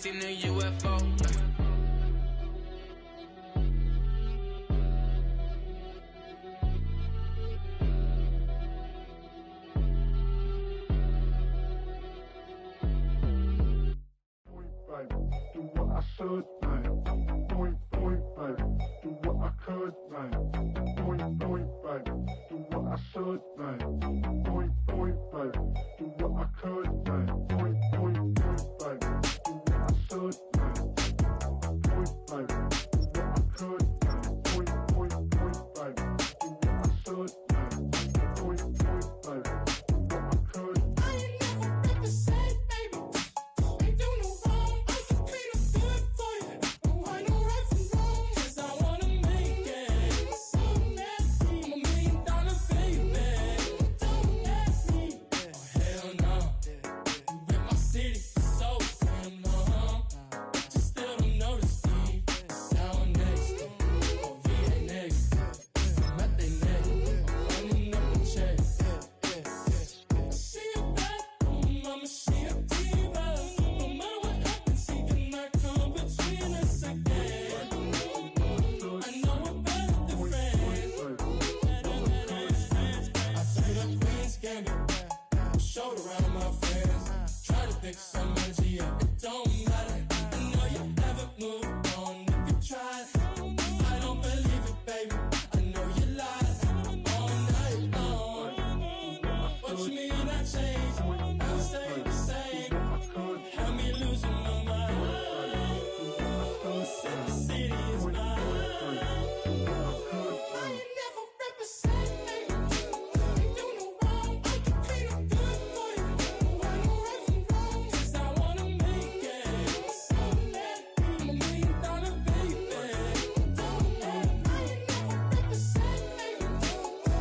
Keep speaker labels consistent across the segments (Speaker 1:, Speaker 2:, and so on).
Speaker 1: seen a UFO.
Speaker 2: Do what I should, like. Point, baby. Do what I could, like. Point, baby. Do what I should, like. Point, baby. Do what I could, like. Point, baby. Do what I should, like. Point, baby. Do what I could, like. Point, baby. Do what I should, like. Point, baby. Do what I could.
Speaker 3: I ain't never represent, baby. Ain't do no wrong. I can clean up good for you. Oh, I know right from wrong. 'Cause I wanna make it. So nasty. I'm $1 million baby. Don't ask me. Oh, hell no. You in my city so damn long. But you still don't notice me. Sound next. Oh, VA next. Methane next. Running up a check. She a bad woman, mama, she a diva. No matter what happens, she cannot come between us again. I know we're better than friends. I took up Queen's Gambit, showed around my friends. Try to pick some energy up, it don't matter. I know you haven't moved on if you tried. I don't believe it, baby. I know you lied all night long. What you mean I changed? I stay the same. Had me losing my mind. Said the city is mine. I ain't never represent, baby. Ain't do no wrong. I can clean up good for you. Oh, I know right from wrong. 'Cause I wanna make it. So nasty. I'm $1 million baby. Don't let me. I ain't never represent, baby.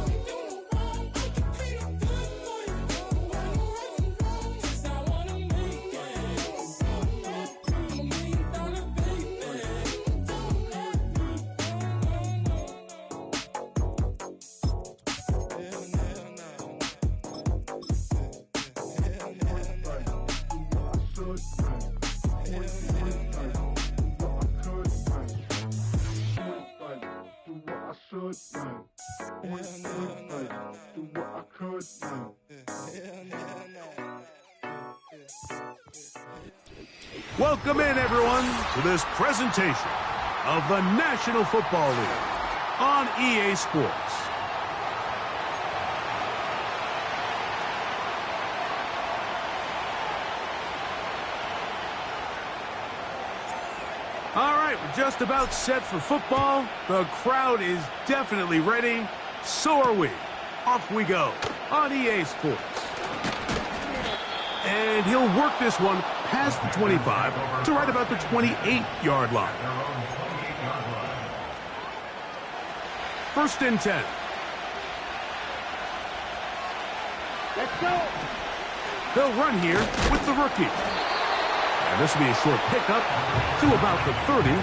Speaker 3: Ain't do no wrong. I can clean up good for you. Oh, I know right from wrong. 'Cause I wanna make it. So nasty. I'm $1 million baby. Don't let me.
Speaker 4: Welcome in, everyone, to this presentation of the National Football League on EA Sports. All right, we're just about set for football. The crowd is definitely ready. So are we. Off we go on EA Sports. And he'll work this one past the 25 to right about the 28-yard line. First and 10.
Speaker 5: Let's go.
Speaker 4: They'll run here with the rookie. And this will be a short pickup to about the 30.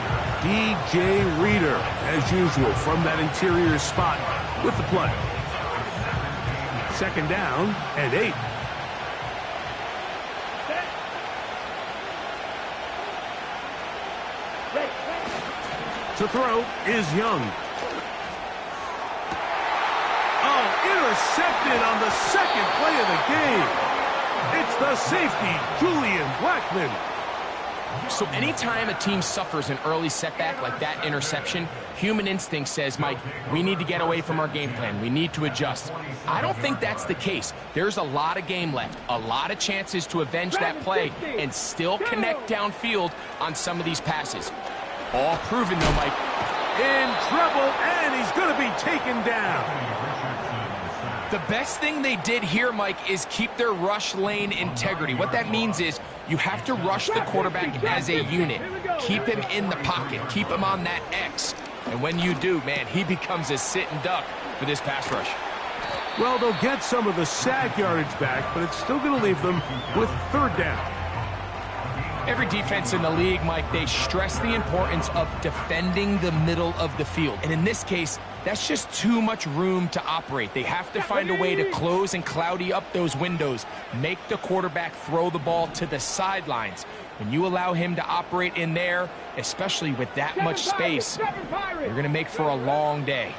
Speaker 4: DJ Reader, as usual, from that interior spot with the play. Second down and 8. To throw is Young. Oh, intercepted on the second play of the game. It's the safety, Julian Blackman.
Speaker 6: So anytime a team suffers an early setback like that interception, human instinct says, Mike, we need to get away from our game plan. We need to adjust. I don't think that's the case. There's a lot of game left, a lot of chances to avenge that play and still connect downfield on some of these passes. All proven, though, Mike.
Speaker 4: In trouble, and he's going to be taken down.
Speaker 6: The best thing they did here, Mike, is keep their rush lane integrity. What that means is you have to rush the quarterback as a unit. Keep him in the pocket. Keep him on that X. And when you do, man, he becomes a sitting duck for this pass rush.
Speaker 4: Well, they'll get some of the sack yardage back, but it's still going to leave them with third down.
Speaker 6: Every defense in the league, Mike, they stress the importance of defending the middle of the field. And in this case, That's just too much room to operate. They have to find a way to close and cloudy up those windows, make the quarterback throw the ball to the sidelines. When you allow him to operate in there, especially with that much space, you're going to make for a long day.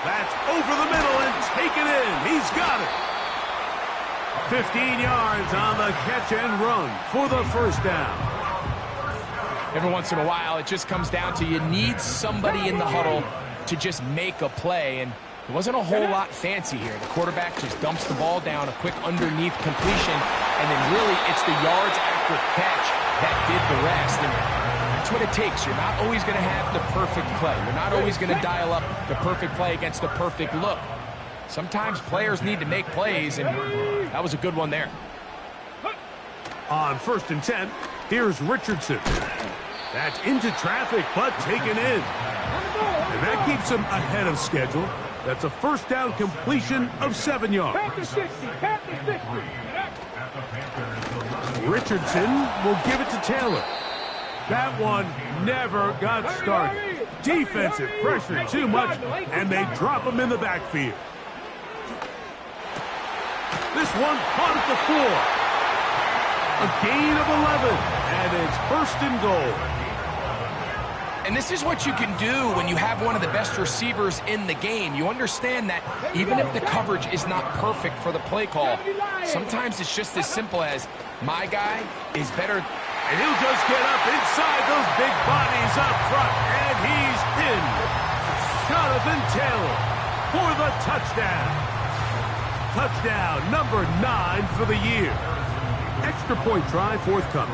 Speaker 4: That's over the middle and taken in. He's got it. 15 yards on the catch and run for the first down.
Speaker 6: Every once in a while, it just comes down to you need somebody in the huddle to just make a play, and it wasn't a whole lot fancy here. The quarterback just dumps the ball down, a quick underneath completion, and then really it's the yards after catch that did the rest. And that's what it takes. You're not always going to have the perfect play. You're not always going to dial up the perfect play against the perfect look. Sometimes players need to make plays, and that was a good one there.
Speaker 4: On 1st and 10, here's Richardson. That's into traffic, but taken in. And that keeps him ahead of schedule. That's a first down completion of 7 yards. Richardson will give it to Taylor. That one never got started. Defensive pressure too much, and they drop him in the backfield. This one caught at the 4. A gain of 11, and it's 1st and goal.
Speaker 6: And this is what you can do when you have one of the best receivers in the game. You understand that even if the coverage is not perfect for the play call, sometimes it's just as simple as, my guy is better.
Speaker 4: And he'll just get up inside those big bodies up front, and he's in. Jonathan Taylor for the touchdown. Touchdown number 9 for the year. Extra point try forthcoming.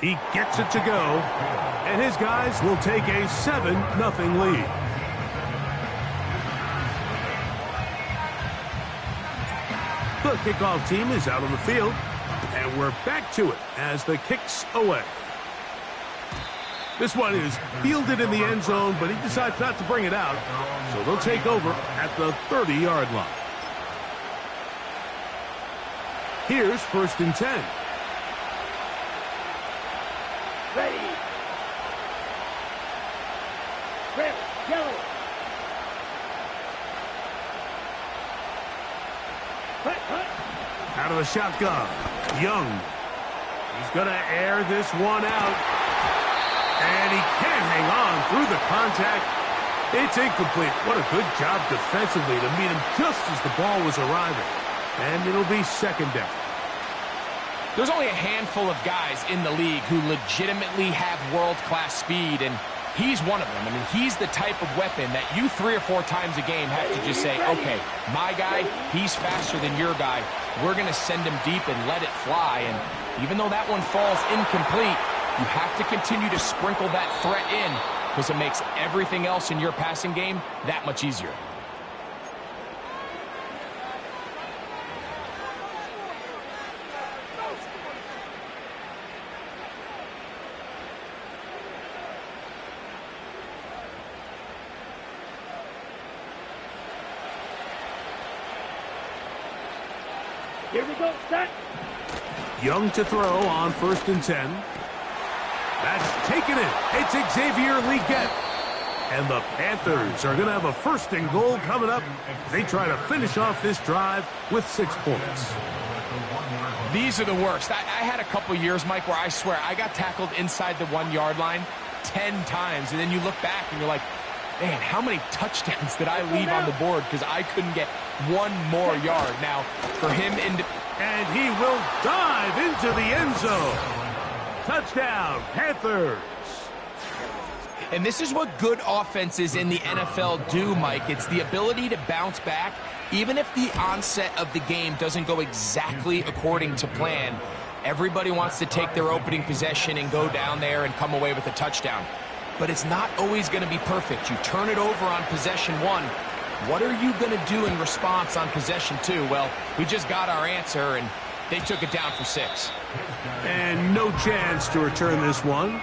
Speaker 4: He gets it to go, and his guys will take a 7-0 lead. The kickoff team is out on the field, and we're back to it as the kick's away. This one is fielded in the end zone, but he decides not to bring it out, so they'll take over at the 30-yard line. Here's 1st and 10.
Speaker 5: Ready. Red, yellow.
Speaker 4: Out of the shotgun, Young. He's going to air this one out. And he can't hang on through the contact. It's incomplete. What a good job defensively to meet him just as the ball was arriving. And it'll be 2nd down.
Speaker 6: There's only a handful of guys in the league who legitimately have world-class speed, and he's one of them. I mean, he's the type of weapon that you 3 or 4 times a game have to just say, okay, my guy, he's faster than your guy. We're going to send him deep and let it fly. And even though that one falls incomplete, you have to continue to sprinkle that threat in because it makes everything else in your passing game that much easier.
Speaker 5: Here we go, set.
Speaker 4: Young to throw on 1st and 10. That's taken it. It's Xavier Legette. And the Panthers are going to have a 1st and goal coming up. They try to finish off this drive with 6 points.
Speaker 6: These are the worst. I had a couple years, Mike, where I swear I got tackled inside the 1-yard line 10 times. And then you look back and you're like, man, how many touchdowns did I leave on the board because I couldn't get one more yard? Now, for him,
Speaker 4: and he will dive into the end zone. Touchdown, Panthers.
Speaker 6: And this is what good offenses in the NFL do, Mike. It's the ability to bounce back, even if the onset of the game doesn't go exactly according to plan. Everybody wants to take their opening possession and go down there and come away with a touchdown. But it's not always going to be perfect. You turn it over on possession 1. What are you going to do in response on possession 2? Well, we just got our answer, and they took it down for 6.
Speaker 4: And no chance to return this one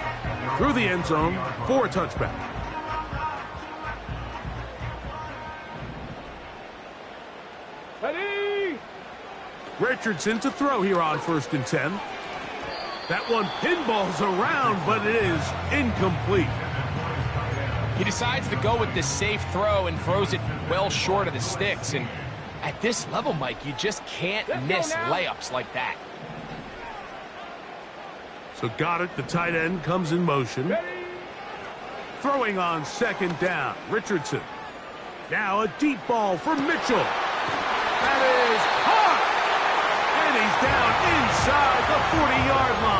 Speaker 4: through the end zone for a touchback.
Speaker 5: Ready.
Speaker 4: Richardson to throw here on 1st and 10. That one pinballs around, but it is incomplete.
Speaker 6: He decides to go with this safe throw and throws it well short of the sticks. And at this level, Mike, you just can't miss layups like that.
Speaker 4: So Goddard, the tight end, comes in motion. Throwing on second down, Richardson. Now a deep ball for Mitchell. That is hot! And he's down inside the 40-yard line.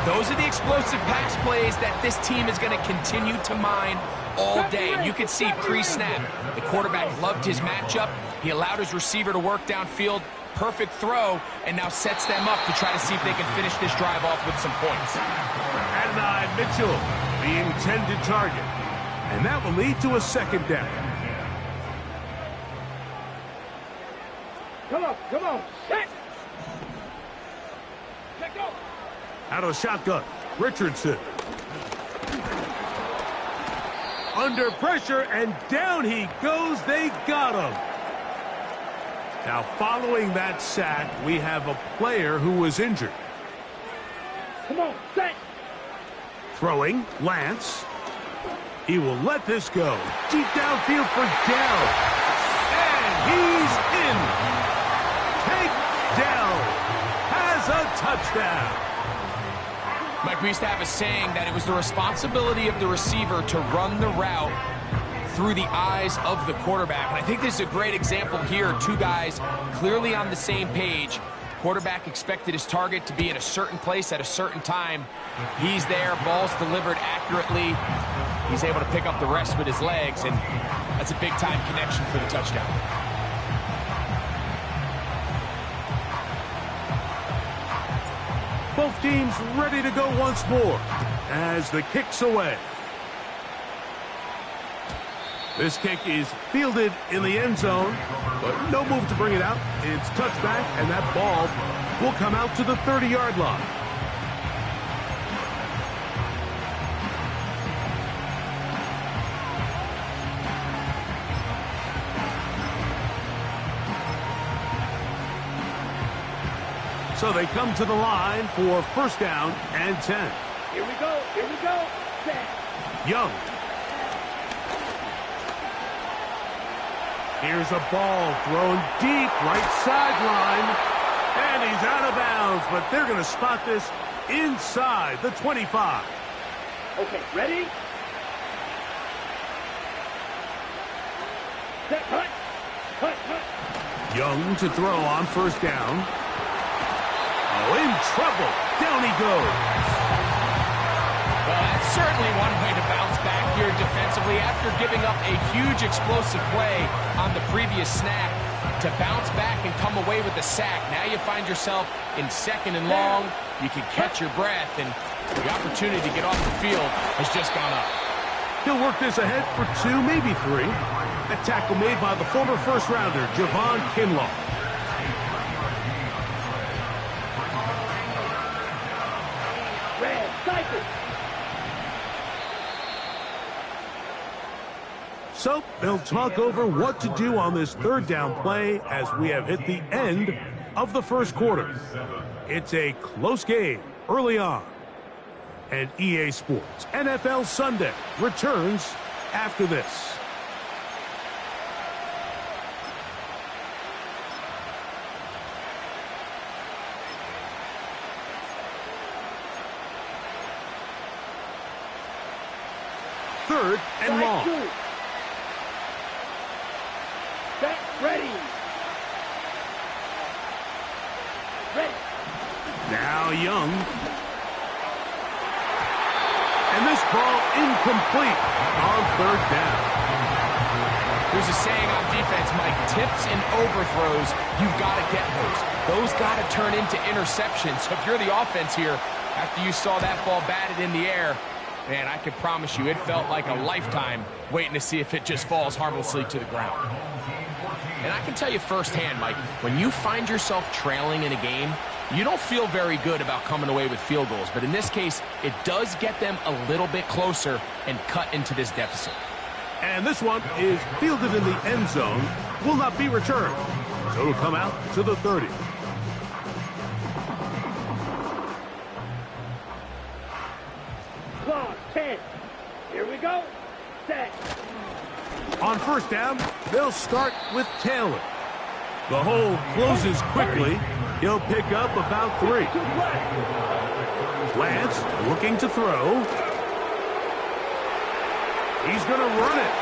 Speaker 6: Those are the explosive pass plays that this team is going to continue to mine all day. And you can see pre-snap, the quarterback loved his matchup. He allowed his receiver to work downfield. Perfect throw, and now sets them up to try to see if they can finish this drive off with some points.
Speaker 4: Adonai Mitchell, the intended target. And that will lead to a second down.
Speaker 5: Come on, set. Let go.
Speaker 4: Out of the shotgun, Richardson. Under pressure, and down he goes. They got him. Now, following that sack, we have a player who was injured.
Speaker 5: Come on, set.
Speaker 4: Throwing, Lance. He will let this go. Deep downfield for Dell. And he's in. Tank Dell has a touchdown.
Speaker 6: Mike, we used to have a saying that it was the responsibility of the receiver to run the route through the eyes of the quarterback. And I think this is a great example here. Two guys clearly on the same page. Quarterback expected his target to be in a certain place at a certain time. He's there, ball's delivered accurately. He's able to pick up the rest with his legs, and that's a big-time connection for the touchdown.
Speaker 4: Both teams ready to go once more as the kick's away. This kick is fielded in the end zone, but no move to bring it out. It's touchback, and that ball will come out to the 30-yard line. So they come to the line for first down and 10.
Speaker 5: Here we go, set.
Speaker 4: Young. Here's a ball thrown deep, right sideline, and he's out of bounds, but they're going to spot this inside the 25.
Speaker 5: Okay, ready? Set, cut.
Speaker 4: Young to throw on first down. Oh, in trouble. Down he goes.
Speaker 6: Well, that's certainly one way to bounce back here defensively after giving up a huge explosive play on the previous snap. To bounce back and come away with a sack. Now you find yourself in second and long. You can catch your breath, and the opportunity to get off the field has just gone up.
Speaker 4: He'll work this ahead for 2, maybe 3. A tackle made by the former first-rounder, Javon Kinlaw.
Speaker 5: Red, cycle.
Speaker 4: So they'll talk over what to do on this third down play as we have hit the end of the first quarter. It's a close game early on. And EA Sports NFL Sunday returns after this. Third and long.
Speaker 5: Set, ready. Ready.
Speaker 4: Now Young. And this ball incomplete on third down.
Speaker 6: There's a saying on defense, Mike, tips and overthrows, you've got to get those. Those got to turn into interceptions. So if you're the offense here, after you saw that ball batted in the air, man, I can promise you it felt like a lifetime waiting to see if it just falls harmlessly to the ground. And I can tell you firsthand, Mike, when you find yourself trailing in a game, you don't feel very good about coming away with field goals. But in this case, it does get them a little bit closer and cut into this deficit.
Speaker 4: And this one is fielded in the end zone, will not be returned. So it'll come out to the 30. down, they'll start with Taylor. The hole closes quickly. He'll pick up about 3. Lance looking to throw. He's going to run it.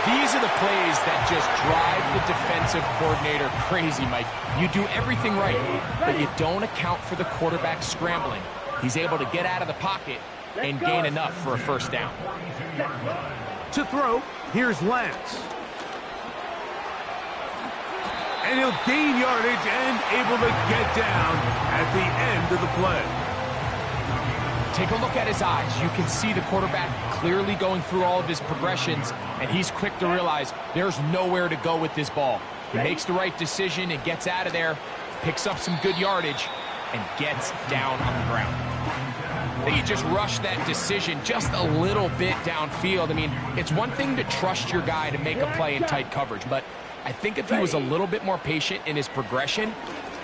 Speaker 6: These are the plays that just drive the defensive coordinator crazy, Mike. You do everything right, but you don't account for the quarterback scrambling. He's able to get out of the pocket and gain enough for a first down.
Speaker 4: To throw, here's Lance. And he'll gain yardage and able to get down at the end of the play.
Speaker 6: Take a look at his eyes. You can see the quarterback clearly going through all of his progressions, and he's quick to realize there's nowhere to go with this ball. He makes the right decision and gets out of there, picks up some good yardage, and gets down on the ground. I think he just rushed that decision just a little bit downfield. I mean, it's one thing to trust your guy to make a play in tight coverage, but I think if he was a little bit more patient in his progression,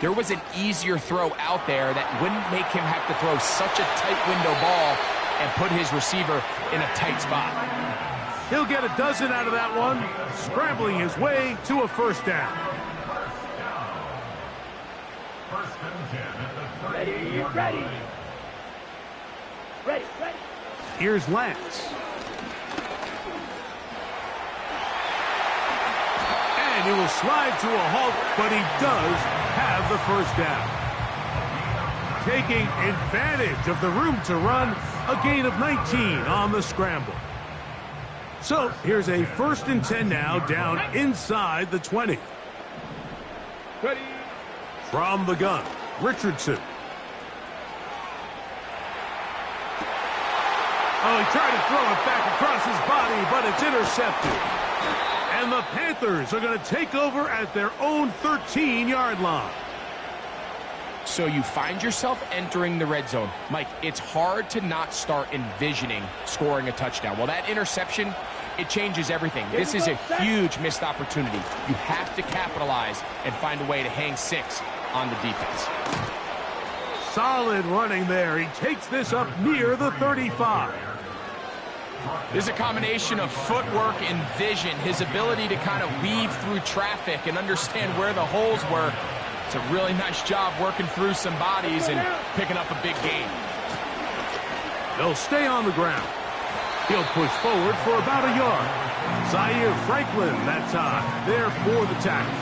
Speaker 6: there was an easier throw out there that wouldn't make him have to throw such a tight window ball and put his receiver in a tight spot.
Speaker 4: He'll get a dozen out of that one, scrambling his way to a first down.
Speaker 5: Ready, ready. Ready, ready.
Speaker 4: Here's Lance. And he will slide to a halt, but he does have the first down. Taking advantage of the room to run, a gain of 19 on the scramble. So here's a 1st and 10 now, down inside the 20.
Speaker 5: Ready.
Speaker 4: From the gun, Richardson. Oh, he tried to throw it back across his body, but it's intercepted. And the Panthers are going to take over at their own 13-yard line.
Speaker 6: So you find yourself entering the red zone. Mike, it's hard to not start envisioning scoring a touchdown. Well, that interception, it changes everything. This is a huge missed opportunity. You have to capitalize and find a way to hang 6 on the defense.
Speaker 4: Solid running there. He takes this up near the 35.
Speaker 6: This is a combination of footwork and vision, his ability to kind of weave through traffic and understand where the holes were. It's a really nice job working through some bodies and picking up a big gain.
Speaker 4: They'll stay on the ground. He'll push forward for about a yard. Zaire Franklin that time, there for the tackle.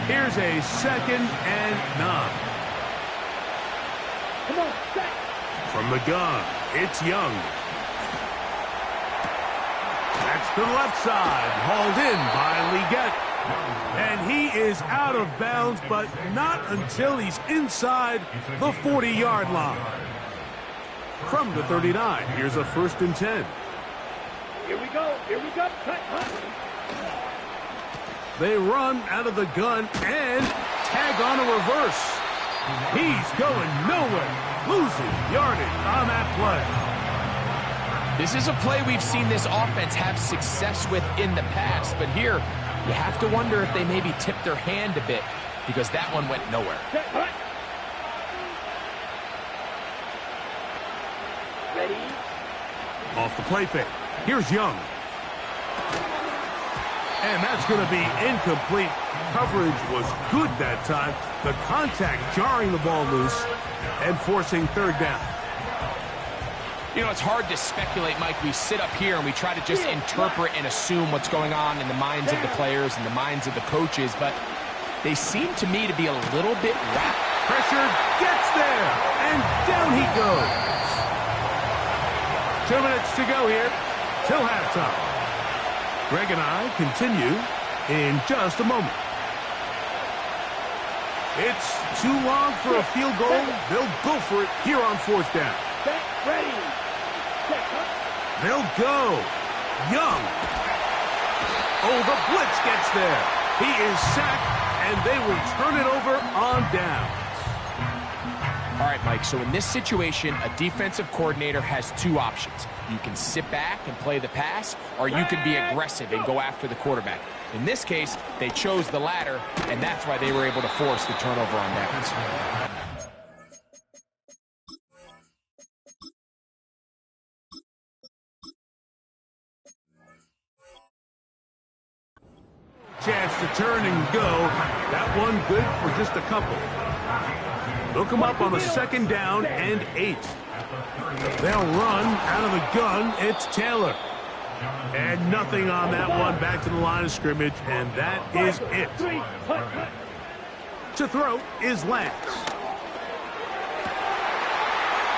Speaker 4: Here's a 2nd and 9.
Speaker 5: Come on, set.
Speaker 4: From the gun, it's Young. That's to the left side, hauled in by Leggett. And he is out of bounds, but not until he's inside the 40-yard line. From the 39, here's a 1st and 10.
Speaker 5: Here we go, cut, huh?
Speaker 4: They run out of the gun and tag on a reverse. He's going nowhere, losing yardage on that play.
Speaker 6: This is a play we've seen this offense have success with in the past, but here you have to wonder if they maybe tipped their hand a bit because that one went nowhere.
Speaker 5: Set, huh? Ready.
Speaker 4: Off the play fake. Here's Young. And that's going to be incomplete. Coverage was good that time. The contact jarring the ball loose and forcing 3rd down.
Speaker 6: You know, it's hard to speculate, Mike. We sit up here and we try to just interpret and assume what's going on in the minds of the players and the minds of the coaches, but they seem to me to be a little bit wrapped.
Speaker 4: Pressure gets there, and down he goes. 2 minutes to go here till halftime. Greg and I continue in just a moment. It's too long for a field goal. They'll go for it here on 4th down.
Speaker 5: Set, ready. Set, huh?
Speaker 4: They'll go. Young. Oh, the blitz gets there. He is sacked, and they will turn it over on downs.
Speaker 6: All right, Mike, so in this situation, a defensive coordinator has 2 options. You can sit back and play the pass, or you can be aggressive and go after the quarterback. In this case, they chose the latter, and that's why they were able to force the turnover on downs.
Speaker 4: chance to turn and go. That one good for just a couple. They'll come up on a 2nd down and 8. They'll run out of the gun. It's Taylor. And nothing on that one. Back to the line of scrimmage, and that is it. To throw is Lance.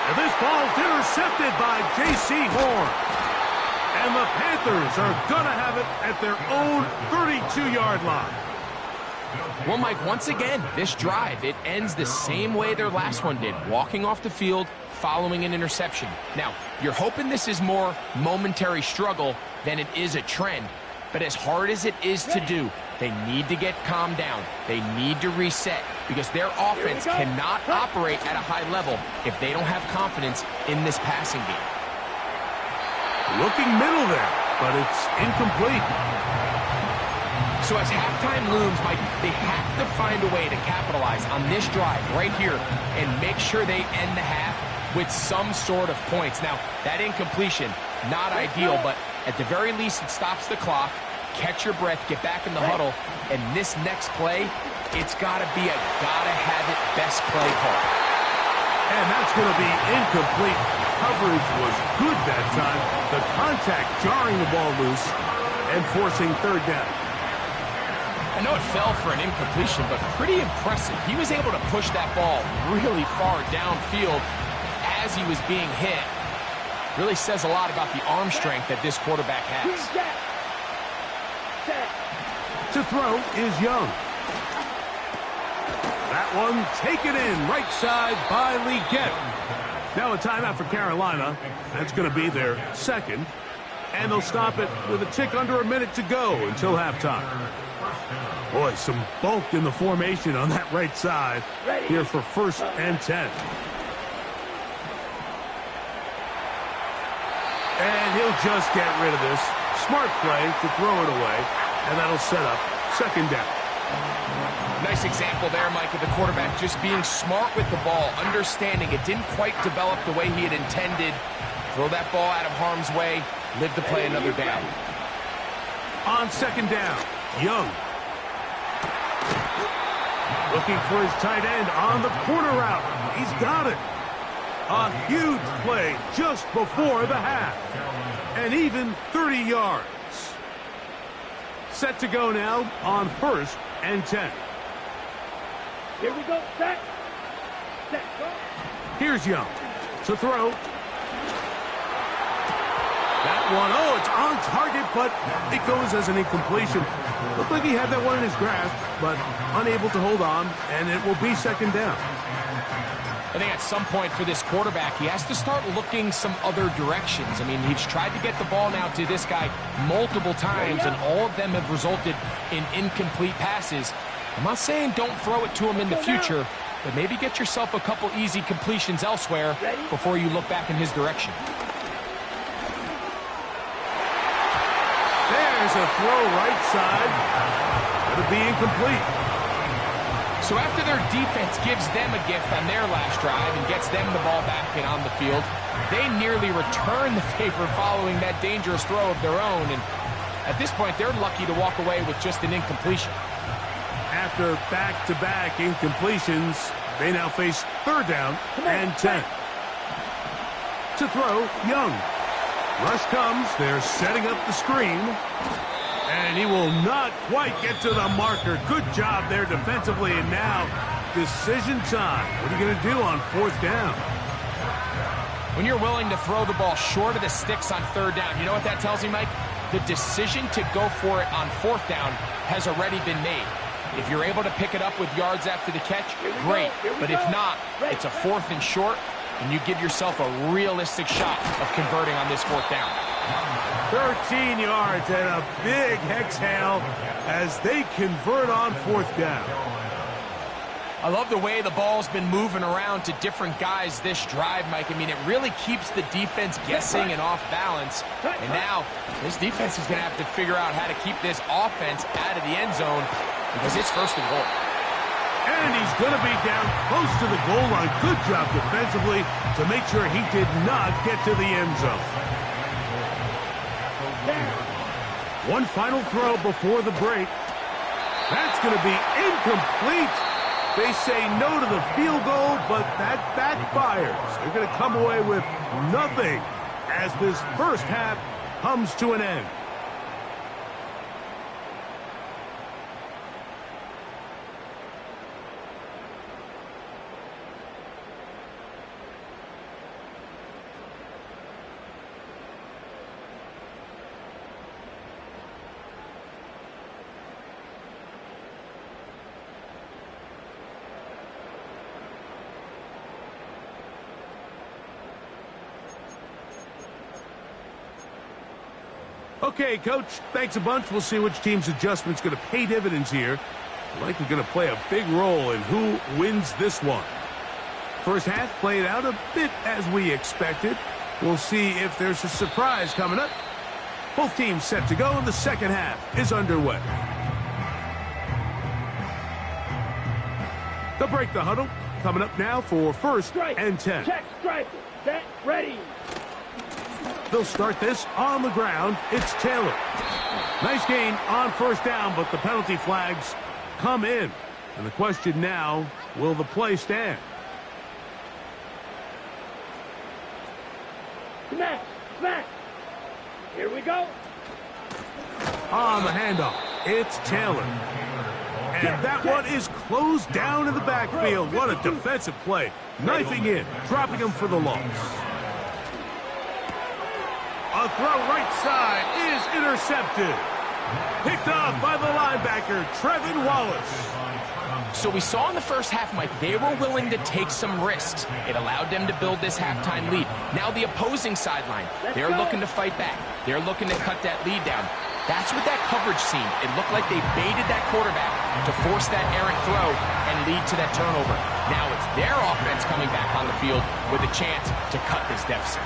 Speaker 4: And this ball's intercepted by J.C. Horn. And the Panthers are going to have it at their own 32-yard line.
Speaker 6: Well, Mike, once again, this drive, it ends the same way their last one did, walking off the field, following an interception. Now, you're hoping this is more momentary struggle than it is a trend, but as hard as it is to do, they need to get calmed down. They need to reset because their offense cannot operate at a high level if they don't have confidence in this passing game.
Speaker 4: Looking middle there, but it's incomplete.
Speaker 6: So as halftime looms, Mike, they have to find a way to capitalize on this drive right here and make sure they end the half with some sort of points. Now, that incompletion, not ideal, but at the very least it stops the clock. Catch your breath, get back in the huddle, and this next play, it's got to be a gotta-have-it best play call.
Speaker 4: And that's going to be incomplete. Coverage was good that time. The contact jarring the ball loose and forcing 3rd down.
Speaker 6: I know it fell for an incompletion, but pretty impressive. He was able to push that ball really far downfield as he was being hit. Really says a lot about the arm strength that this quarterback has.
Speaker 4: To throw is Young. That one taken in right side by Leggett. Now a timeout for Carolina. That's going to be their 2nd. And they'll stop it with a tick under a minute to go until halftime. Boy, some bulk in the formation on that right side here for 1st and 10. And he'll just get rid of this. Smart play to throw it away, and that'll set up 2nd down.
Speaker 6: Nice example there, Mike, of the quarterback just being smart with the ball, understanding it didn't quite develop the way he had intended. Throw that ball out of harm's way, live to play another down.
Speaker 4: On 2nd down, Young. Looking for his tight end on the corner route. He's got it. A huge play just before the half. And even 30 yards. Set to go now on 1st and 10.
Speaker 5: Here we go. Set. Set. Go.
Speaker 4: Here's Young to throw. That one, oh, it's on target, but it goes as an incompletion. Looked like he had that one in his grasp, but unable to hold on, and it will be 2nd down.
Speaker 6: I think at some point for this quarterback, he has to start looking some other directions. I mean, he's tried to get the ball now to this guy multiple times, and all of them have resulted in incomplete passes. I'm not saying don't throw it to him in the future, but maybe get yourself a couple easy completions elsewhere before you look back in his direction.
Speaker 4: There's a throw right side. It'll be incomplete.
Speaker 6: So after their defense gives them a gift on their last drive and gets them the ball back and on the field, they nearly return the favor following that dangerous throw of their own. And at this point, they're lucky to walk away with just an incompletion.
Speaker 4: After back-to-back incompletions, they now face 3rd down and 10. To throw, Young. Rush comes. They're setting up the screen. And he will not quite get to the marker. Good job there defensively. And now, decision time. What are you going to do on 4th down?
Speaker 6: When you're willing to throw the ball short of the sticks on 3rd down, you know what that tells me, Mike? The decision to go for it on 4th down has already been made. If you're able to pick it up with yards after the catch, great. But if not, it's a 4th and short, and you give yourself a realistic shot of converting on this 4th down.
Speaker 4: 13 yards and a big exhale as they convert on 4th down.
Speaker 6: I love the way the ball's been moving around to different guys this drive, Mike. I mean, it really keeps the defense guessing and off balance. And now, this defense is going to have to figure out how to keep this offense out of the end zone because it's 1st and goal.
Speaker 4: And he's going to be down close to the goal line. Good job defensively to make sure he did not get to the end zone. One final throw before the break. That's going to be incomplete. They say no to the field goal, but that backfires. They're going to come away with nothing as this first half comes to an end. Okay, Coach, thanks a bunch. We'll see which team's adjustment's going to pay dividends here. Likely going to play a big role in who wins this one. First half played out a bit as we expected. We'll see if there's a surprise coming up. Both teams set to go, and the second half is underway. They'll break the huddle. Coming up now for first and 10.
Speaker 5: Check, strike, set, ready.
Speaker 4: They'll start this on the ground. It's Taylor. Nice gain on first down, but the penalty flags come in. And the question now, will the play stand?
Speaker 5: Smash, smash. Here we go.
Speaker 4: On the handoff, it's Taylor. And that one is closed down in the backfield. What a defensive play. Knifing in, dropping him for the loss. A throw right side is intercepted. Picked off by the linebacker, Trevin Wallace.
Speaker 6: So we saw in the first half, Mike, they were willing to take some risks. It allowed them to build this halftime lead. Now the opposing sideline, they're looking to fight back. They're looking to cut that lead down. That's what that coverage seemed. It looked like they baited that quarterback to force that errant throw and lead to that turnover. Now it's their offense coming back on the field with a chance to cut this deficit.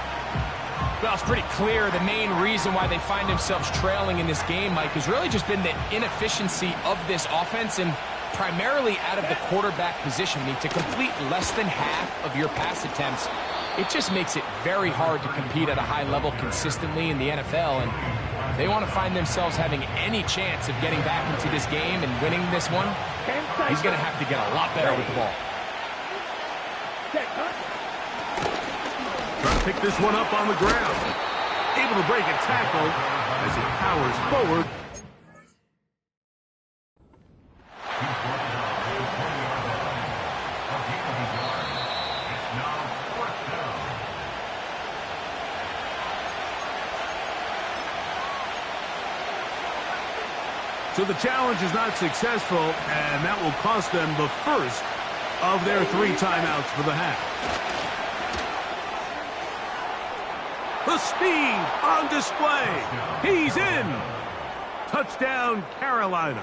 Speaker 6: Well, it's pretty clear the main reason why they find themselves trailing in this game, Mike, has really just been the inefficiency of this offense and primarily out of the quarterback position. I mean, to complete less than half of your pass attempts, it just makes it very hard to compete at a high level consistently in the NFL. And if they want to find themselves having any chance of getting back into this game and winning this one, he's going to have to get a lot better with the ball.
Speaker 4: Trying to pick this one up on the ground. Able to break a tackle as he powers forward. So the challenge is not successful, and that will cost them the first of their 3 timeouts for the half. The speed on display. He's in. Touchdown, Carolina.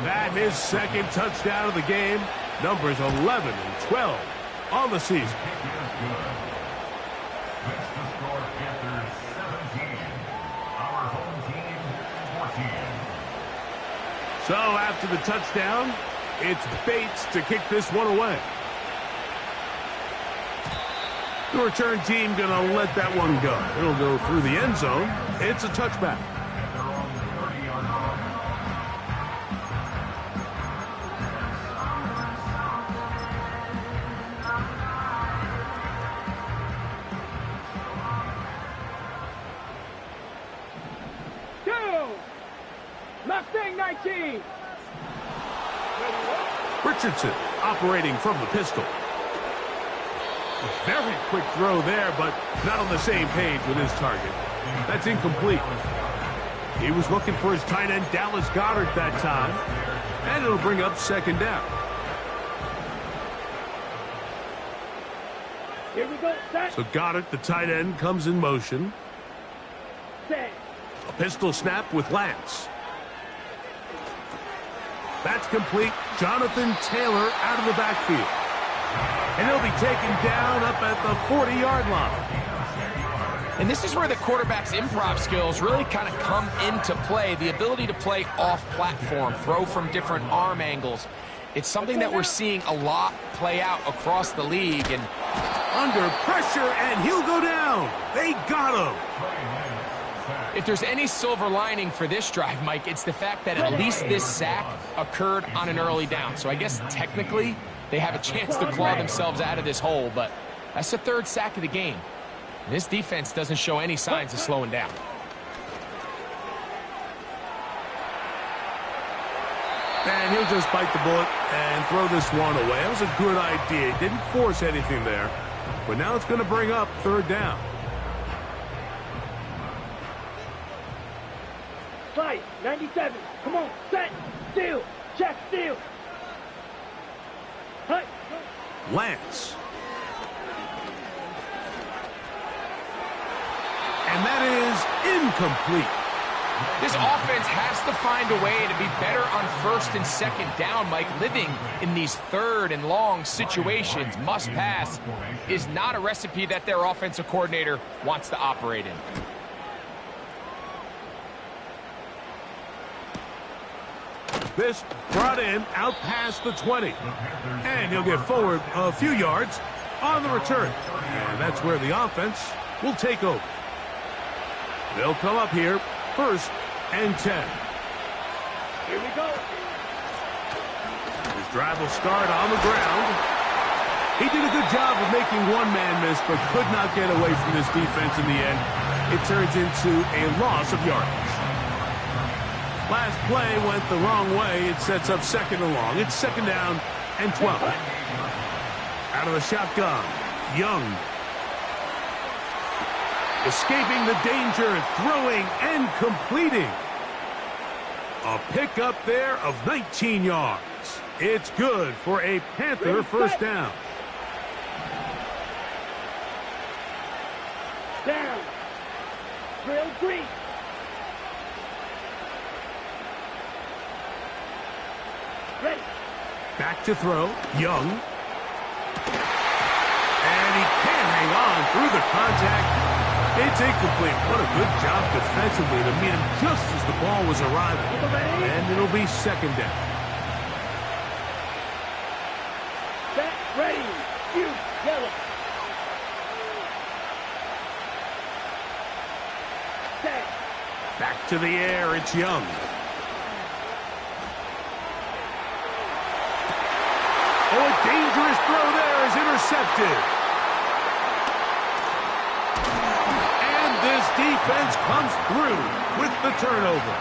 Speaker 4: That his second touchdown of the game. Numbers 11 and 12 on the season. So after the touchdown, it's Bates to kick this one away. The return team going to let that one go. It'll go through the end zone. It's a touchback.
Speaker 5: Mustang 19.
Speaker 4: Richardson operating from the pistol. A very quick throw there, but not on the same page with his target. That's incomplete. He was looking for his tight end, Dallas Goedert, that time. And it'll bring up second down.
Speaker 5: Here we go, set.
Speaker 4: So Goedert, the tight end, comes in motion.
Speaker 5: Set.
Speaker 4: A pistol snap with Lance. That's complete. Jonathan Taylor out of the backfield. And he'll be taken down up at the 40-yard line.
Speaker 6: And this is where the quarterback's improv skills really kind of come into play. The ability to play off-platform, throw from different arm angles. It's something that we're seeing a lot play out across the league. And
Speaker 4: under pressure, and he'll go down. They got him.
Speaker 6: If there's any silver lining for this drive, Mike, it's the fact that at least this sack occurred on an early down. So I guess technically they have a chance to claw themselves out of this hole, but that's the third sack of the game. And this defense doesn't show any signs of slowing down.
Speaker 4: And he'll just bite the bullet and throw this one away. That was a good idea. He didn't force anything there. But now it's going to bring up third down.
Speaker 5: Slide, 97. Come on, set, steal, check, steal. Hut.
Speaker 4: Lance. And that is incomplete.
Speaker 6: This offense has to find a way to be better on first and second down, Mike. Living in these third and long situations, must pass, is not a recipe that their offensive coordinator wants to operate in.
Speaker 4: This brought in out past the 20. And he'll get forward a few yards on the return. And that's where the offense will take over. They'll come up here. First and 10.
Speaker 5: Here we go.
Speaker 4: His drive will start on the ground. He did a good job of making one man miss, but could not get away from this defense in the end. It turns into a loss of yardage. Last play went the wrong way. It sets up second and long. It's second down and 12. Out of the shotgun, Young. Escaping the danger, throwing and completing. A pickup there of 19 yards. It's good for a Panther first down.
Speaker 5: Down. Drill green. Ready.
Speaker 4: Back to throw, Young. And he can't hang on through the contact. It's incomplete. What a good job defensively to meet him just as the ball was arriving. And it'll be second down.
Speaker 5: Set, ready, shoot, yellow. Set.
Speaker 4: Back to the air, it's Young. Oh, a dangerous throw there is intercepted. This defense comes through with the turnover.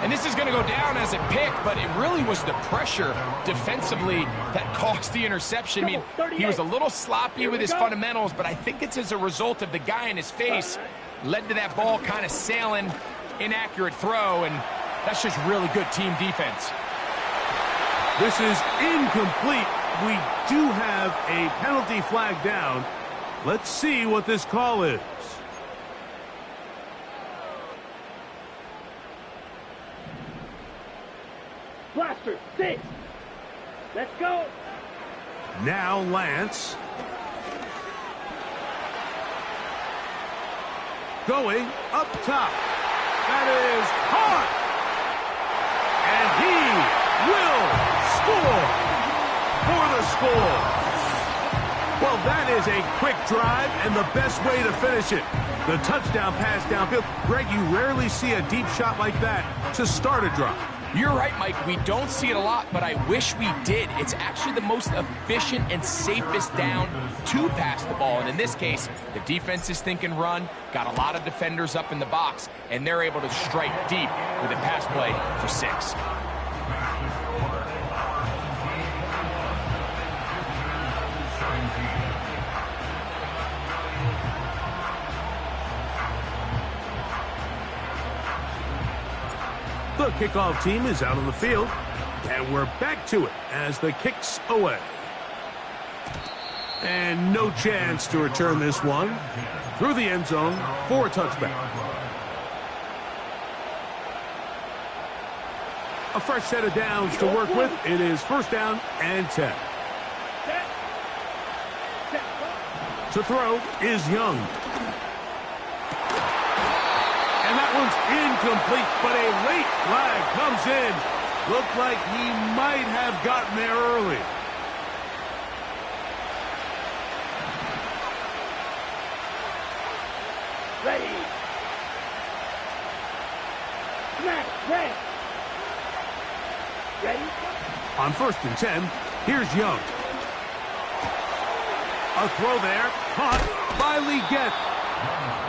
Speaker 6: And this is going to go down as a pick, but it really was the pressure defensively that caused the interception. I mean, he was a little sloppy with his fundamentals, but I think it's as a result of the guy in his face led to that ball kind of sailing, inaccurate throw, and that's just really good team defense.
Speaker 4: This is incomplete. We do have a penalty flag down. Let's see what this call is.
Speaker 5: Blaster, 6. Let's go.
Speaker 4: Now Lance. Going up top. That is hard. And he will score for the score. Well, that is a quick drive and the best way to finish it. The touchdown pass downfield. Greg, you rarely see a deep shot like that to start a drive.
Speaker 6: You're right, Mike. We don't see it a lot, but I wish we did. It's actually the most efficient and safest down to pass the ball. And in this case, the defense is thinking run, got a lot of defenders up in the box, and they're able to strike deep with a pass play for 6.
Speaker 4: The kickoff team is out on the field, and we're back to it as the kick's away. And no chance to return this one through the end zone for a touchback. A fresh set of downs to work with. It is first down and 10. To throw is Young. And that one's incomplete, but a late flag comes in. Looked like he might have gotten there early.
Speaker 5: Ready. Snap. Red. Ready?
Speaker 4: On 1st and 10, here's Young. A throw there, caught by Leggett.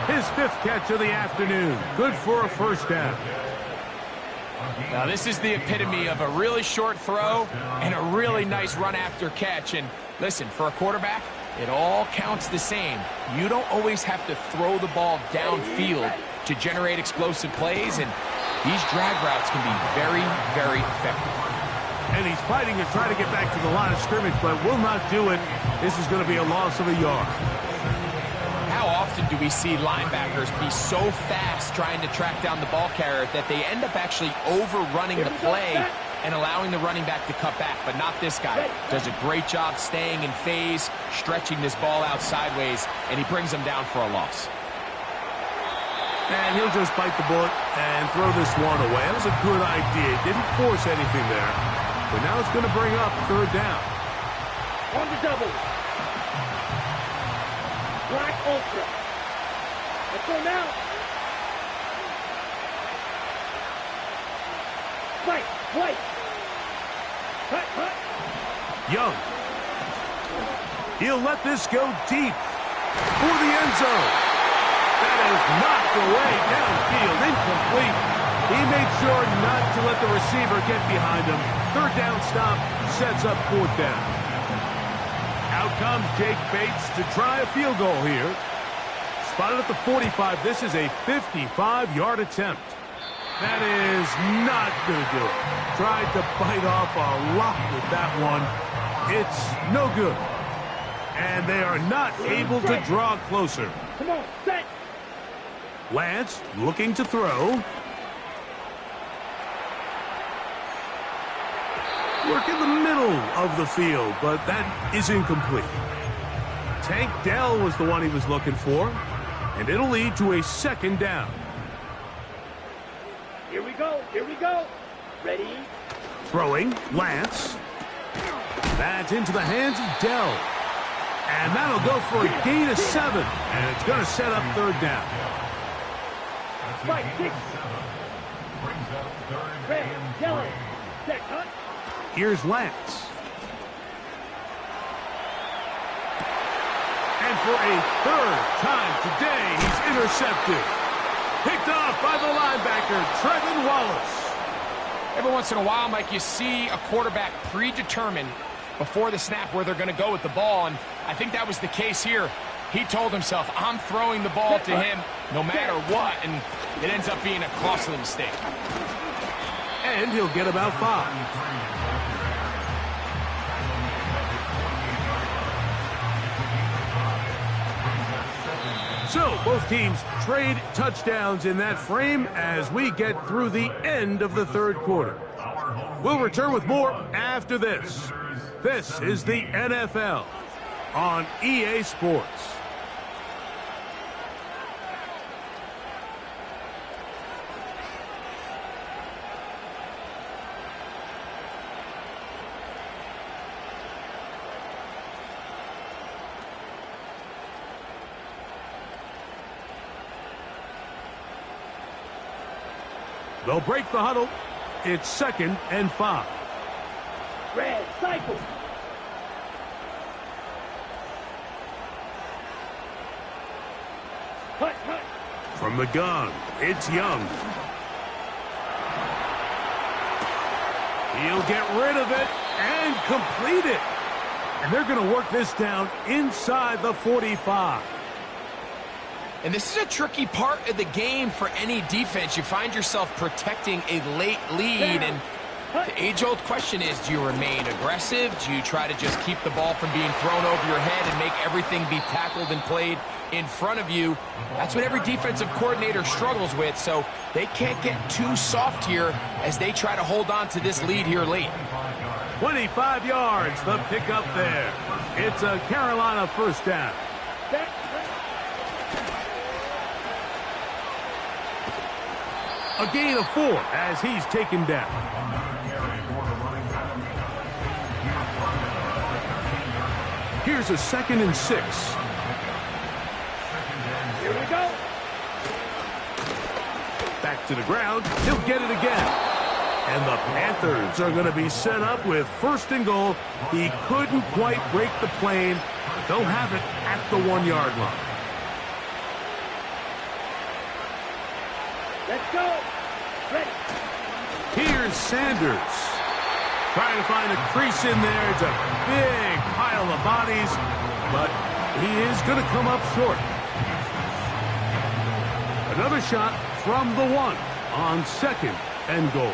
Speaker 4: His 5th catch of the afternoon. Good for a first down.
Speaker 6: Now, this is the epitome of a really short throw and a really nice run after catch. And listen, for a quarterback, it all counts the same. You don't always have to throw the ball downfield to generate explosive plays, and these drag routes can be very, very effective.
Speaker 4: And he's fighting to try to get back to the line of scrimmage, but will not do it. This is going to be a loss of a yard.
Speaker 6: How often do we see linebackers be so fast trying to track down the ball carrier that they end up actually overrunning the play and allowing the running back to cut back? But not this guy. Does a great job staying in phase, stretching this ball out sideways, and he brings him down for a loss.
Speaker 4: And he'll just bite the bullet and throw this one away. That was a good idea. Didn't force anything there. But now it's going to bring up 3rd down.
Speaker 5: On the double. Black Ultra. Let's go now. White. Cut.
Speaker 4: Young. He'll let this go deep for the end zone. That is knocked away downfield, incomplete. He made sure not to let the receiver get behind him. 3rd down stop sets up 4th down. Out comes Jake Bates to try a field goal here. Spotted at the 45. This is a 55-yard attempt. That is not going to do it. Tried to bite off a lot with that one. It's no good. And they are not able to draw closer.
Speaker 5: Come on, set.
Speaker 4: Lance looking to throw. Work in the middle of the field, but that is incomplete. Tank Dell was the one he was looking for, and it'll lead to a 2nd down.
Speaker 5: Here we go. Ready?
Speaker 4: Throwing, Lance. That's into the hands of Dell. And that'll go for a gain of 7, and it's going to set up 3rd down.
Speaker 5: Spike 6. Red, yellow. Set, cut.
Speaker 4: Here's Lance. And for a 3rd time today, he's intercepted. Picked off by the linebacker, Trevin Wallace.
Speaker 6: Every once in a while, Mike, you see a quarterback predetermine before the snap where they're going to go with the ball, and I think that was the case here. He told himself, I'm throwing the ball to him no matter what, and it ends up being a costly mistake.
Speaker 4: And he'll get about 5. So, both teams trade touchdowns in that frame as we get through the end of the 3rd quarter. We'll return with more after this. This is the NFL on EA Sports. They'll break the huddle. It's 2nd and 5.
Speaker 5: Red, cycle. Cut.
Speaker 4: From the gun, it's Young. He'll get rid of it and complete it. And they're going to work this down inside the 45.
Speaker 6: And this is a tricky part of the game for any defense. You find yourself protecting a late lead, and the age-old question is, do you remain aggressive? Do you try to just keep the ball from being thrown over your head and make everything be tackled and played in front of you? That's what every defensive coordinator struggles with, so they can't get too soft here as they try to hold on to this lead here late.
Speaker 4: 25 yards, the pickup there. It's a Carolina 1st down. A gain of 4 as he's taken down. Here's a 2nd and 6.
Speaker 5: Here we go.
Speaker 4: Back to the ground. He'll get it again. And the Panthers are going to be set up with 1st and goal. He couldn't quite break the plane. They'll have it at the 1-yard line.
Speaker 5: Let's go. Ready.
Speaker 4: Here's Sanders. Trying to find a crease in there. It's a big pile of bodies, but he is going to come up short. Another shot from the 1 on 2nd and goal.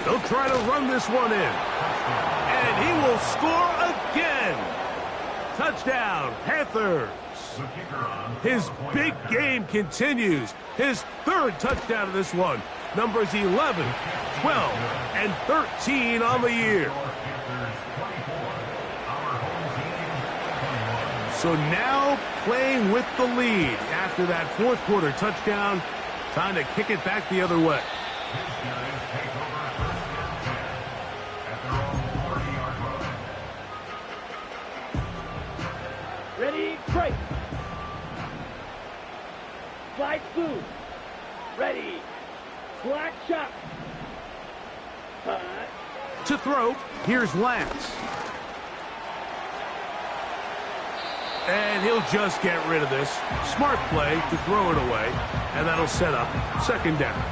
Speaker 4: They'll try to run this one in. And he will score again. Touchdown, Panthers. His big game continues. His 3rd touchdown of this one. Numbers 11, 12, and 13 on the year. So now playing with the lead after that 4th quarter touchdown. Time to kick it back the other way.
Speaker 5: Ready, break. Slide through. Ready. Black shot. Cut.
Speaker 4: To throw, here's Lance. And he'll just get rid of this. Smart play to throw it away, and that'll set up 2nd down.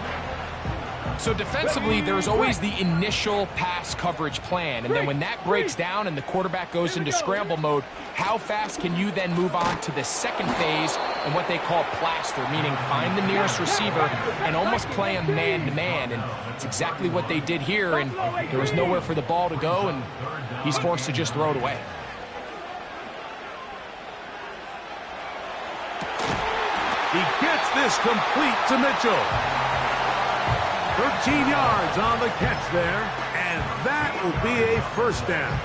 Speaker 6: So defensively, there's always the initial pass coverage plan, and then when that breaks down and the quarterback goes into scramble mode, how fast can you then move on to the 2nd phase and what they call plaster, meaning find the nearest receiver and almost play him man-to-man, and it's exactly what they did here, and there was nowhere for the ball to go, and he's forced to just throw it away.
Speaker 4: He gets this complete to Mitchell. 13 yards on the catch there, and that will be a 1st down.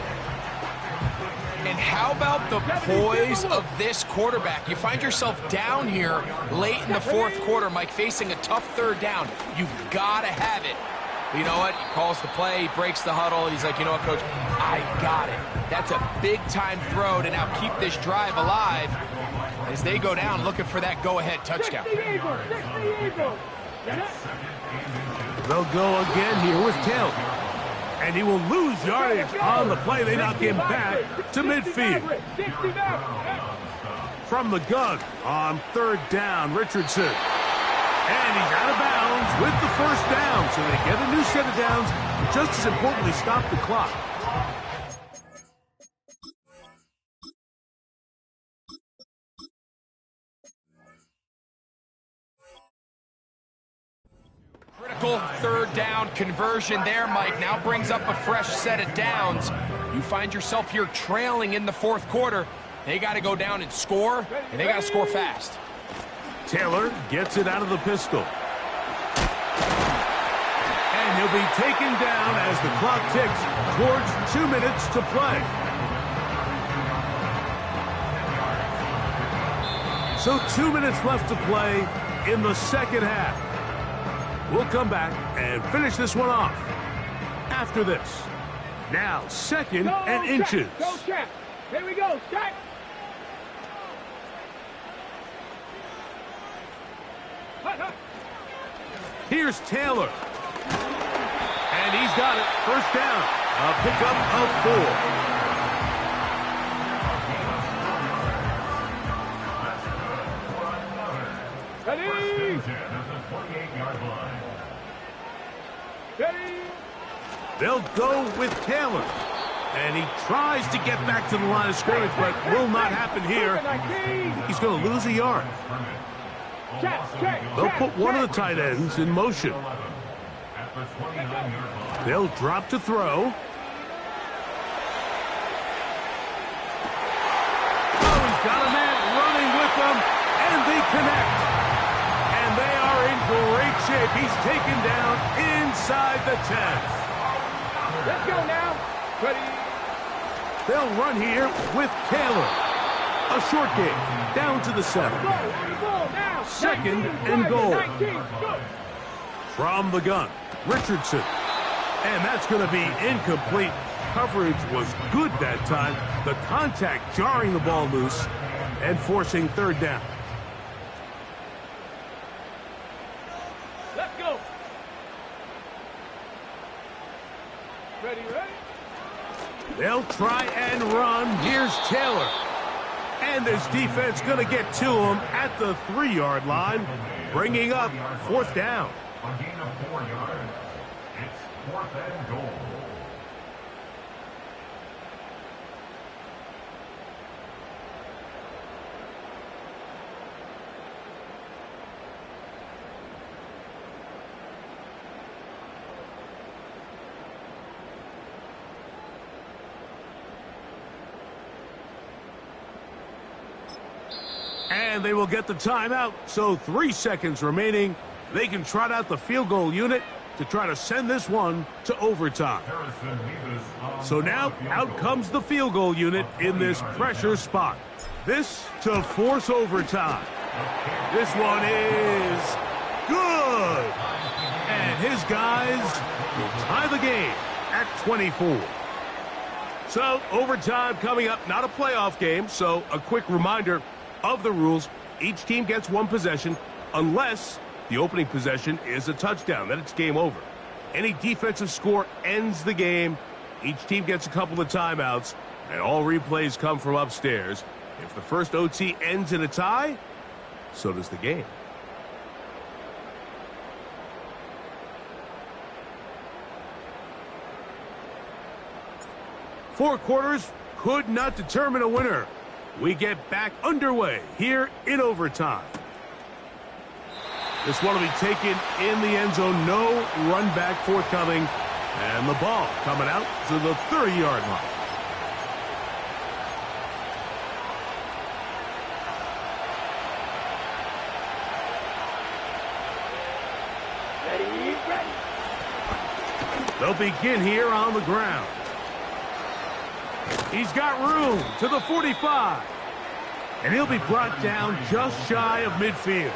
Speaker 6: And how about the poise of this quarterback? You find yourself down here late in the 4th quarter, Mike, facing a tough 3rd down. You've got to have it. You know what? He calls the play, he breaks the huddle. He's like, you know what, Coach? I got it. That's a big-time throw to now keep this drive alive as they go down looking for that go-ahead touchdown.
Speaker 4: They'll go again here with Taylor. And he will lose yardage on the play. They knock him back to midfield. From the gun on 3rd down, Richardson. And he's out of bounds with the 1st down. So they get a new set of downs. Just as importantly, stop the clock.
Speaker 6: Critical 3rd down conversion there, Mike. Now brings up a fresh set of downs. You find yourself here trailing in the 4th quarter. They got to go down and score, and they got to score fast.
Speaker 4: Taylor gets it out of the pistol. And he'll be taken down as the clock ticks towards 2 minutes to play. So 2 minutes left to play in the 2nd half. We'll come back and finish this one off after this. Now 2nd and inches.
Speaker 5: Go, check. Here we go, check.
Speaker 4: Here's Taylor. And he's got it. 1st down. A pickup of 4.
Speaker 5: Ready? Ready?
Speaker 4: They'll go with Taylor. And he tries to get back to the line of scrimmage, but will not happen here. He's going to lose a yard. They'll put one of the tight ends in motion. They'll drop to throw. Oh, he's got a man running with them, and they connect. And they are in great shape. He's taken down inside the 10.
Speaker 5: Let's go now. Ready?
Speaker 4: They'll run here with Taylor. A short game, down to the 7. 2nd and goal. From the gun, Richardson. And that's going to be incomplete. Coverage was good that time. The contact jarring the ball loose and forcing 3rd down.
Speaker 5: Ready, ready?
Speaker 4: They'll try and run. Here's Taylor. And this defense going to get to him at the 3-yard line, bringing up 4th down.
Speaker 2: A gain of 4 yards. It's 4th and goal.
Speaker 4: And they will get the timeout, so 3 seconds remaining. They can trot out the field goal unit to try to send this one to overtime. So now, out comes the field goal unit in this pressure spot. This to force overtime. This one is good. And his guys will tie the game at 24. So, overtime coming up, not a playoff game, so a quick reminder of the rules. Each team gets 1 possession unless the opening possession is a touchdown. Then it's game over. Any defensive score ends the game. Each team gets a couple of timeouts, and all replays come from upstairs. If the first OT ends in a tie, so does the game. Four quarters could not determine a winner. We get back underway here in overtime. This one will be taken in the end zone. No run back forthcoming. And the ball coming out to the 30-yard line.
Speaker 5: Ready, ready.
Speaker 4: They'll begin here on the ground. He's got room to the 45. And he'll be brought down just shy of midfield.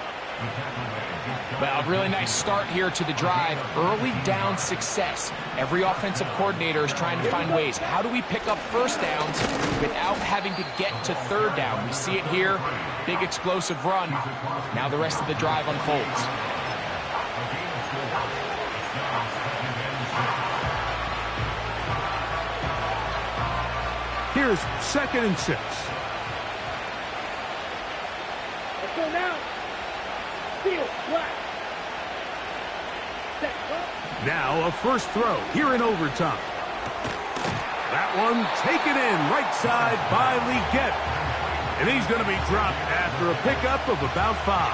Speaker 6: Well, a really nice start here to the drive. Early down success. Every offensive coordinator is trying to find ways. How do we pick up first downs without having to get to third down? We see it here. Big explosive run. Now the rest of the drive unfolds.
Speaker 4: Here's 2nd and 6.
Speaker 5: Let's go now. Field, flat. Set, go.
Speaker 4: Now a first throw here in overtime. That one taken in right side by Leggett. And he's going to be dropped after a pickup of about 5.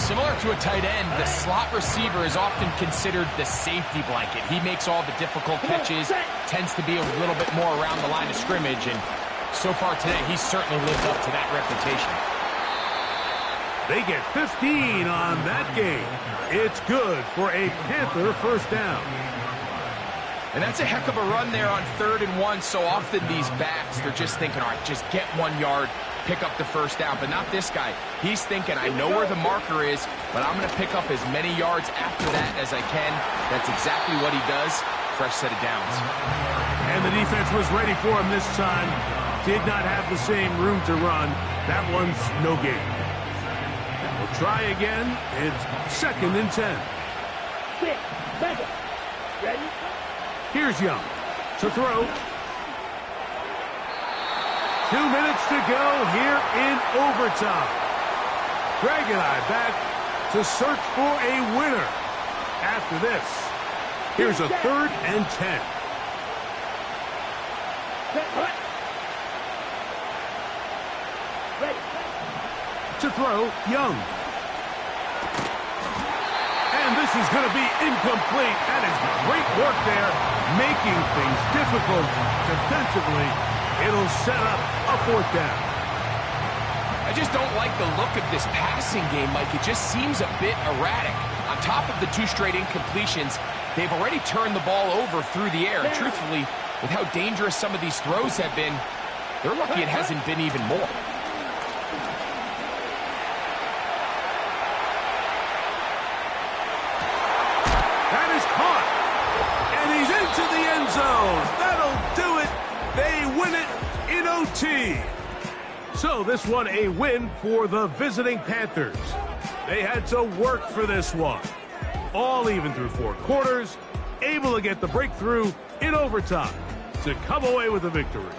Speaker 6: Similar to a tight end, the slot receiver is often considered the safety blanket. He makes all the difficult catches, tends to be a little bit more around the line of scrimmage, and so far today, he's certainly lived up to that reputation.
Speaker 4: They get 15 on that game. It's good for a Panther first down.
Speaker 6: And that's a heck of a run there on 3rd and 1. So often these backs, they're just thinking, all right, just get 1 yard, pick up the first down. But not this guy. He's thinking, I know where the marker is, but I'm going to pick up as many yards after that as I can. That's exactly what he does. Fresh set of downs.
Speaker 4: And the defense was ready for him this time. Did not have the same room to run. That one's no gain. We'll try again. It's 2nd and 10.
Speaker 5: 6, 7. Ready?
Speaker 4: Here's Young to throw. 2 minutes to go here in overtime. Greg and I back to search for a winner after this. Here's a 3rd and 10.
Speaker 5: Set, hut. Ready.
Speaker 4: To throw, Young. And this is going to be incomplete. That is great work there, making things difficult defensively. It'll set up a 4th down.
Speaker 6: I just don't like the look of this passing game, Mike. It just seems a bit erratic. On top of the 2 straight incompletions, they've already turned the ball over through the air. Truthfully, with how dangerous some of these throws have been, they're lucky it hasn't been even more.
Speaker 4: That is caught. And he's into the end zone. That'll do it. They win it in OT. So this one a win for the visiting Panthers. They had to work for this one. All even through 4 quarters. able to get the breakthrough in overtime to come away with a victory.